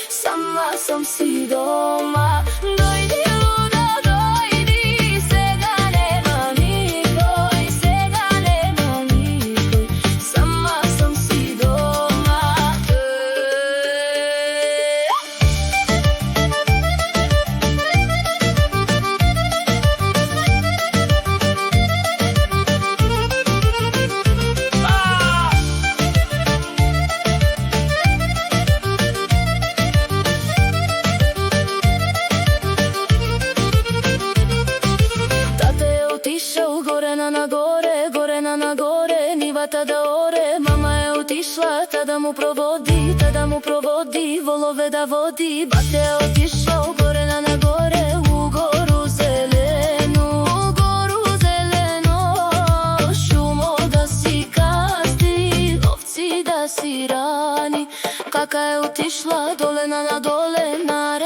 Sama sam si doma, dojdi luda, dojdi, svega nema nikoj, svega nema nikoj, sama sam si doma. Горе на нагоре, нивата да оре. Мама е отишла, та да му проводи, волове да води. Бате е отишол, горе на нагоре, у гору зелено, шумо да си казди, овци да си рани. Кака е отишла, доле на надоле, на